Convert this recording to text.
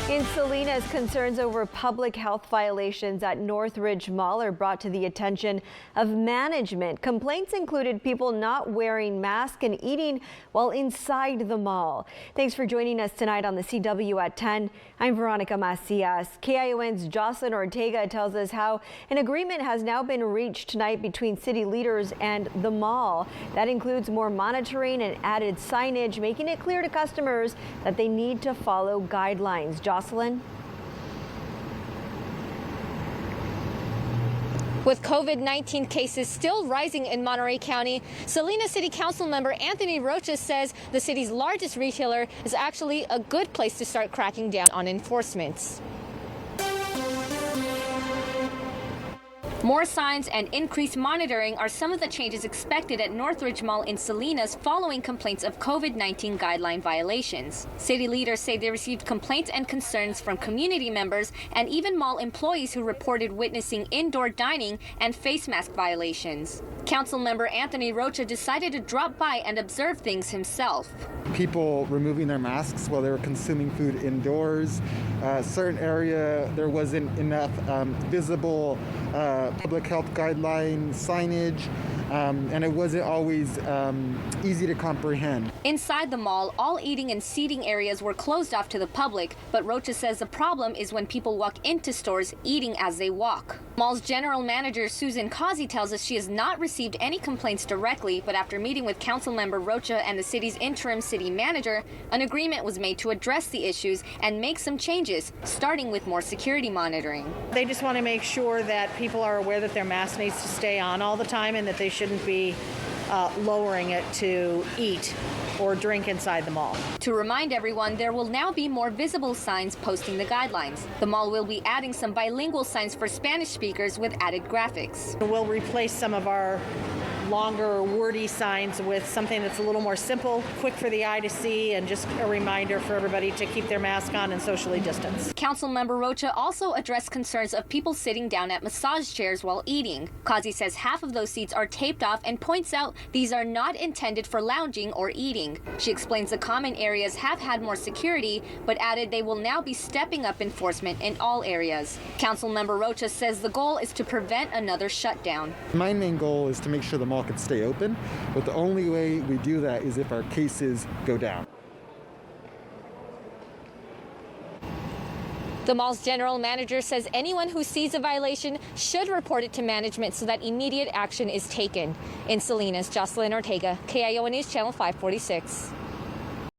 In Salinas, concerns over public health violations at Northridge Mall are brought to the attention of management. Complaints included people not wearing masks and eating while inside the mall. Thanks for joining us tonight on the CW at 10. I'm Veronica Macias. KION's Jocelyn Ortega tells us how an agreement has now been reached tonight between city leaders and the mall. That includes more monitoring and added signage, making it clear to customers that they need to follow guidelines. Jocelyn? With COVID-19 cases still rising in Monterey County, Salinas City Council member Anthony Rocha says the city's largest retailer is actually a good place to start cracking down on enforcement. More signs and increased monitoring are some of the changes expected at Northridge Mall in Salinas following complaints of COVID-19 guideline violations. City leaders say they received complaints and concerns from community members and even mall employees who reported witnessing indoor dining and face mask violations. Council member Anthony Rocha decided to drop by and observe things himself. People removing their masks while they were consuming food indoors. Certain area there wasn't enough visible public health guideline signage, and it wasn't always easy to comprehend. Inside the mall, all eating and seating areas were closed off to the public, but Rocha says the problem is when people walk into stores eating as they walk. Mall's general manager Susan Causey tells us she has not received any complaints directly, but after meeting with council member Rocha and the city's interim city manager, an agreement was made to address the issues and make some changes, starting with more security monitoring. They just want to make sure that people are aware that their mask needs to stay on all the time and that they shouldn't be lowering it to eat or drink inside the mall. To remind everyone, there will now be more visible signs posting the guidelines. The mall will be adding some bilingual signs for Spanish speakers with added graphics. We'll replace some of our longer wordy signs with something that's a little more simple, quick for the eye to see, and just a reminder for everybody to keep their mask on and socially distance. Councilmember Rocha also addressed concerns of people sitting down at massage chairs while eating. Causey says half of those seats are taped off and points out these are not intended for lounging or eating. She explains the common areas have had more security, but added they will now be stepping up enforcement in all areas. Councilmember Rocha says the goal is to prevent another shutdown. My main goal is to make sure the mall can stay open, but the only way we do that is if our cases go down. The mall's general manager says anyone who sees a violation should report it to management so that immediate action is taken. In Salinas, Jocelyn Ortega, KIO News Channel 546.